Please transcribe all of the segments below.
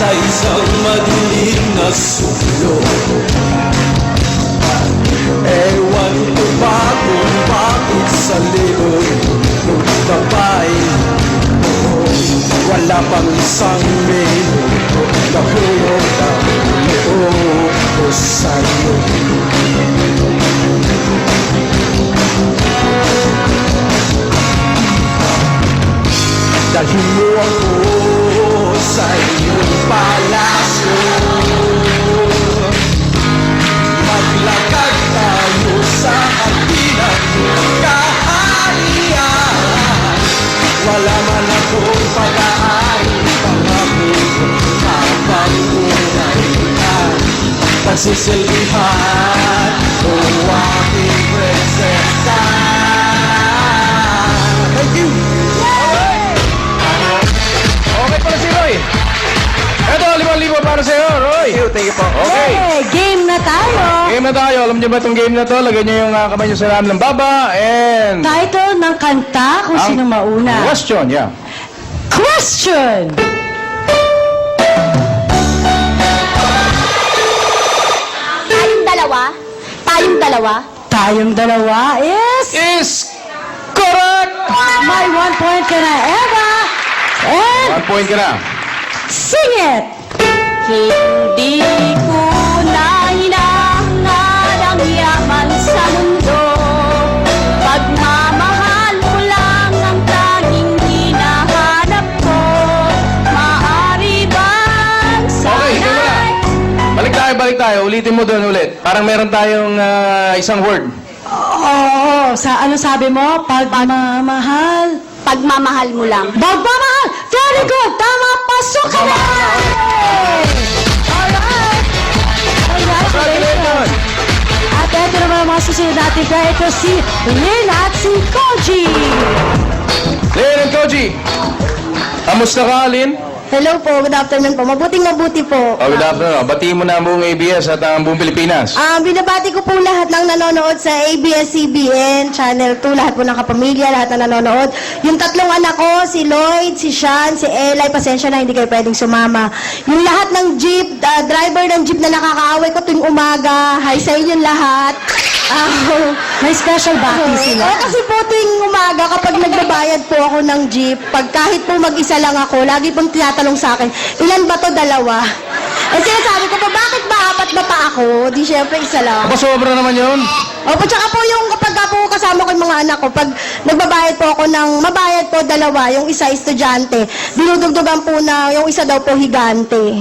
sa isang madilim na sulok. Ewan ko ba kung bakit sa likod ng babae mo wala pang isang minuto na hulog ang loob ko sa'yo. Dalhin mo ako sa iyong palasyo, maglakad tayo sa kabilang kaharian. Wala man akong pag-aari, pangako habang unay-unay pagsisilbihan o aking prinsesa. Thank you! Okay pala si Roy. Eto, 5,000 para sa'yo, Roy. Thank you po. Okay. Hey, game na tayo! Game na tayo. Alam niyo ba itong game na to? Lagyan niyo yung kamay niyo sa lalim ng baba and... Title ng kanta kung Ang sino mauna. Question, yeah. Question! Tayong dalawa is... Is correct! May 1 point ka na, Eva! And 1 point ka na. sing it! Hindi ko na hinahangad ang yaman sa mundo. Pagmamahal mo lang ang tanging hinahanap ko. Maaari bang Okay, ikaw na. Balik tayo. Ulitin mo doon ulit. Parang meron tayong isang word. Oo, sa ano sabi mo? Pagmamahal. Pagmamahal mo lang. Pagmamahal! Very good! Tama! Pasok ka na! Alright! Congratulations! At ito naman ang mga susunod natin kaya ito si Lynn at si Koji! Lynn and Koji. Kamusta ka, Lynn? Hello po, good afternoon po. Mabuting-mabuti po. Oh, good afternoon. Batiin mo na ang buong ABS at ang buong Pilipinas. Binabati ko po lahat ng nanonood sa ABS-CBN, Channel 2, lahat po ng kapamilya, lahat na nanonood. Yung tatlong anak ko, si Lloyd, si Sean, si Eli, pasensya na, hindi kayo pwedeng sumama. Yung lahat ng jeep, driver ng jeep na nakakaaway ko tuwing umaga, hi sa inyo lahat. May special bati sila. Kasi po tuwing umaga, kapag nagbabayad po ako ng jeep, pag kahit po mag-isa lang ako, lagi pong tinatanong sa akin, ilan ba to, dalawa? Eh sinasabi ko po, bakit ba apat ba pa ako? Di syempre isa lang. Aba, sobra naman yun. Opo, tsaka po yung kapag po kasama ko yung mga anak ko, pag nagbabayad po ako ng, mabayad po dalawa, yung isa estudyante, dinudugdugan po na yung isa daw po higante.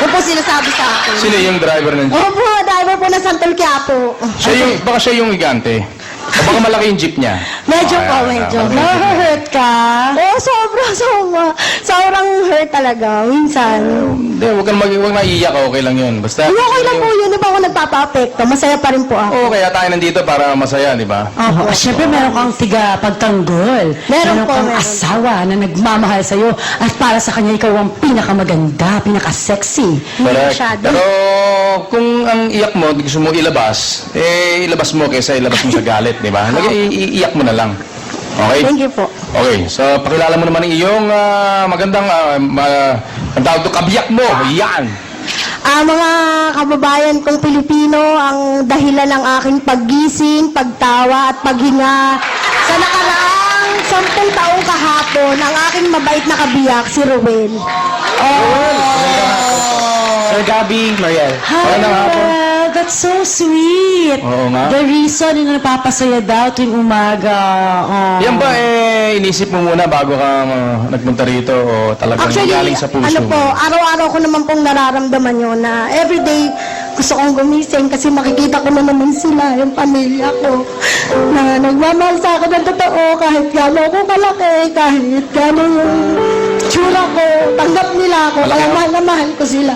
Yun po sinasabi sa akin. Sino yung driver ng jeep? Opo, driver po ng Santol Quiapo. Baka siya yung higante. O baka malaki yung jeep niya. Medyo po, Ayan, medyo. ayan. Na-hurt ka? Oo, sobrang hurt talaga, minsan. Hindi, huwag naiiyak. Okay lang yun. Basta... Okay lang po yun, di ba ako nagpapa-apekto? Masaya pa rin po ako. Oo, kaya tayo nandito para masaya, di ba? Oo, siyempre meron kang tiga pagtanggol. Meron po, kang meron. asawa na nagmamahal sa'yo at para sa kanya ikaw ang pinakamaganda, pinaka-sexy. Hindi Correct. masyado. Pero kung ang iyak mo, gusto mo ilabas, ilabas mo kaysa ilabas mo sa galit, di ba? Iiyak mo na lang. Okay? Thank you po. Okay, so pakilala mo naman ang iyong magandang ang tawag doon, kabiyak mo. Yan. Mga kababayan kong Pilipino, ang dahilan ng aking paggising, pagtawa at paghinga sa nakaraang 10 taong kahapon, ang aking mabait na kabiyak, si Ruel. Sir Gabby, Mariel. Magandang hapon. That's so sweet. Oo nga. The reason yung napapasaya daw tuwing umaga. Oh. Yan ba inisip mo muna bago ka nagpunta rito o talagang Actually, galing sa puso ano mo? po, araw-araw ko naman pong nararamdaman yun na everyday gusto kong gumising kasi makikita ko na naman sila, yung pamilya ko, na nagmamahal sa akin ng totoo kahit gano'n ako kalaki, kahit gano'n yung tsura ko, tanggap nila ako, Malaki kaya ang- mahal na mahal ko sila.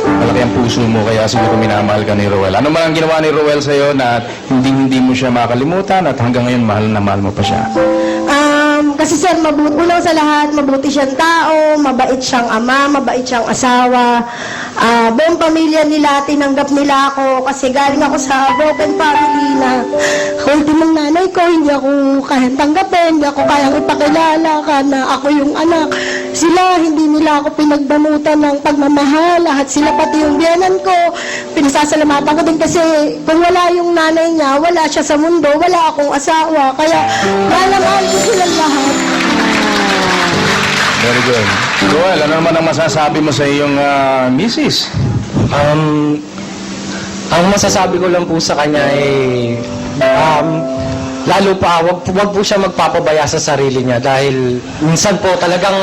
Malaki ang puso mo kaya siguro minamahal ka ni Roel. Ano man ang ginawa ni Roel sa'yo na hindi mo siya makalimutan at hanggang ngayon mahal na mahal mo pa siya? Kasi sir, unang sa lahat, mabuti siyang tao, mabait siyang ama, mabait siyang asawa. Buong pamilya nila, tinanggap nila ako kasi galing ako sa broken family na ultimong nanay ko, hindi ako kayang tanggapin, hindi ako kayang ipakilala ka na ako yung anak. sila, hindi nila ako pinagbamutan ng pagmamahal. Lahat sila, pati yung biyanan ko. Pinasasalamatan ko din kasi kung wala yung nanay niya, wala siya sa mundo, wala akong asawa. Kaya mahal ko silang lahat. Very good. Roel, ano naman ang masasabi mo sa iyong misis? Ang masasabi ko lang po sa kanya ay lalo pa, wag po siya magpapabaya sa sarili niya dahil minsan po talagang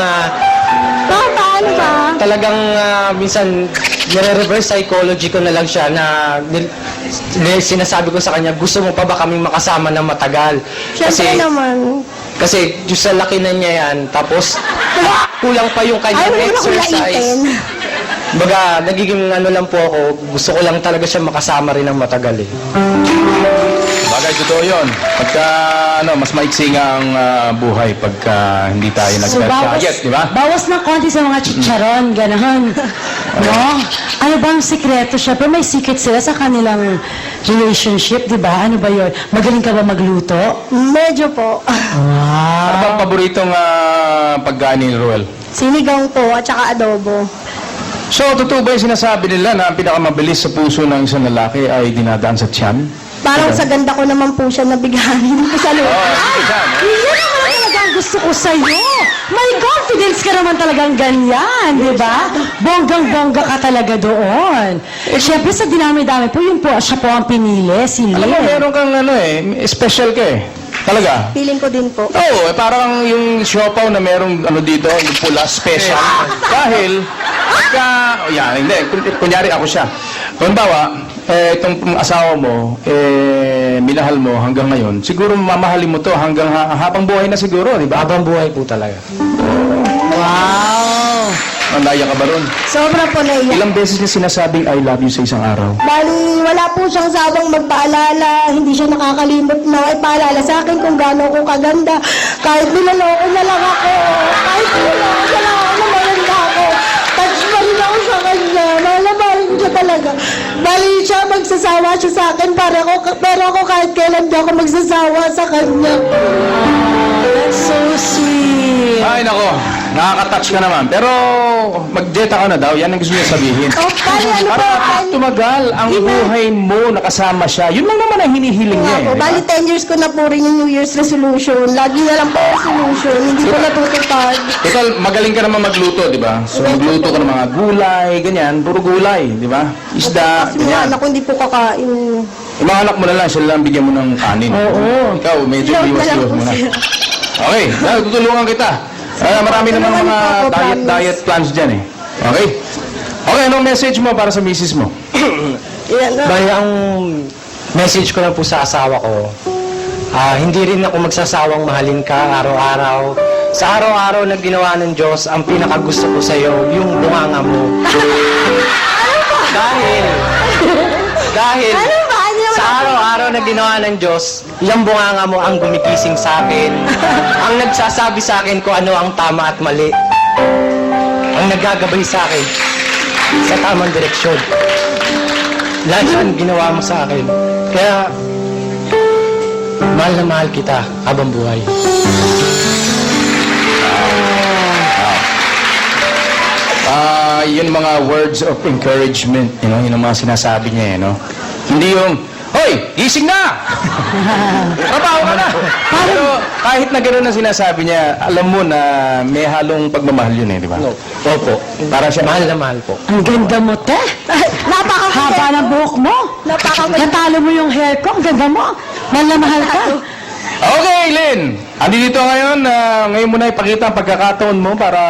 Paano ba? talagang minsan nire-reverse psychology ko na lang siya na sinasabi ko sa kanya, gusto mo pa ba kaming makasama ng matagal? Siyempre naman. Kasi yung sa laki na niya yan, tapos kulang pa yung Ayaw kanyang mo naman akong exercise. laitin. Baga, nagiging ano lang po ako, gusto ko lang talaga siya makasama rin ng matagal eh. Bagay, totoo yun. Pagka, mas maiksi nga ang buhay pagka hindi tayo nagkakaget, di ba? bawas ng konti sa mga chicharon, gano'n. No? Ano ba ang sikreto? Siyempre may secret sila sa kanilang relationship, di ba? Ano ba yun? Magaling ka ba magluto? Medyo po. Ano bang paboritong pagkain ni Roel? Sinigang po at saka adobo. So, totoo ba yung sinasabi nila na ang pinakamabilis sa puso ng isang lalaki ay dinadaan sa tiyan? Parang sa ganda ko naman po siya nabigyan. Hindi po sa loob. Yan naman talaga ang gusto ko sa'yo. May confidence ka naman talagang ganyan, di ba? Bonggang-bongga ka talaga doon. Siyempre sa dinami-dami po, yun po, siya po ang pinili, si Alam mo, Lynn. meron kang special ka eh. Talaga. Feeling ko din po. Oo, parang yung siopaw na merong dito, yung pula special. Dahil, pagka, hindi, kunyari ako siya. Halimbawa, itong asawa mo, minahal mo hanggang ngayon, siguro mamahalin mo to hanggang habang buhay na siguro, di ba? Habang buhay po talaga. Wow! Nandaya ka ba ron? Sobra po naiyak. Ilang beses niya sinasabing I love you sa isang araw? Bali, wala po siyang sabang magpaalala. Hindi siya nakakalimot na ipaalala sa akin kung gaano ko kaganda. Kahit nilaloko na lang ako. Kahit nilaloko na lang ako na maganda ako. Touch pa rin ako sa kanya. Malamarin ko siya talaga. Bali, siya magsasawa siya sa akin. Pero ako kahit kailan di ako magsasawa sa kanya. That's so sweet. Ay, nako. Nakaka-touch ka naman. Pero, mag-jeta ka na daw. Yan ang gusto niya sabihin. Oh, bali, ano po? Para tumagal ang buhay mo, nakasama siya. Yun lang naman ang hinihiling niya eh. Ako, di ba? bali 10 years ko na po rin yung New Year's resolution. Lagi na lang po resolution. Hindi po natutupad. Total, magaling ka naman magluto, di ba? So, magluto ka ng mga gulay, ganyan. Puro gulay, di ba? Isda, Kasi mga ganyan. anak ko hindi po kakain. Yung mga anak mo na lang, sila lang bigyan mo ng kanin. Oo. Ikaw, medyo Iwan na lang iwas-iwas po mo na. siya. Okay, tutulungan kita. Marami naman Tulungan mga niyo po, promise. diet plans dyan eh. Okay? Okay, anong message mo para sa misis mo? Yan na. Bali, ang message ko lang po sa asawa ko, hindi rin ako magsasawang mahalin ka araw-araw. Sa araw-araw na ginawa ng Diyos, ang pinakagusto ko sa iyo, yung bunganga mo. dahil, Ano ba? Ano naman? sa araw-araw na ginawa ng Diyos, yung bunganga mo ang gumigising sa akin. Ang nagsasabi sa akin kung ano ang tama at mali. Ang naggagabay sa akin sa tamang direksyon. Lahat yan ginawa mo sa akin. Kaya, mahal na mahal kita habang buhay. Yun mga words of encouragement, yun ang mga sinasabi niya, Hindi yung, hoy, gising na! Trabaho ka na! Pero kahit na gano'n ang sinasabi niya, alam mo na may halong pagmamahal yun di ba? Opo. Para siya, Mahal na mahal po. Ang ganda mo, te. Haba ng buhok mo. Natalo mo yung hair ko. Ang ganda mo. Mahal na mahal ka. Okay, Lynn! Andito ngayon, ngayon mo na ipakita ang pagkakataon mo para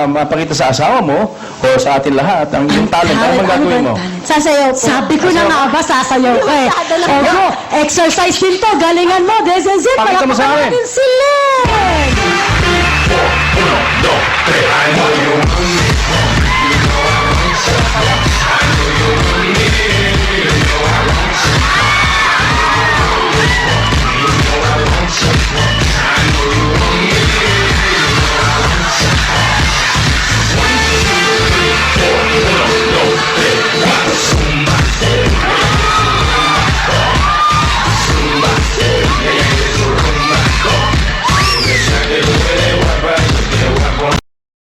mapakita sa asawa mo o sa atin lahat ang iyong talent. Ano bang gagawin mo? Sasayaw po. Sabi ko na nga ba, sasayaw ka eh. Masyado lang. Ogo, exercise din to. Galingan mo. This is it. Pakita mo sa akin. Palakpakan natin si Lynn.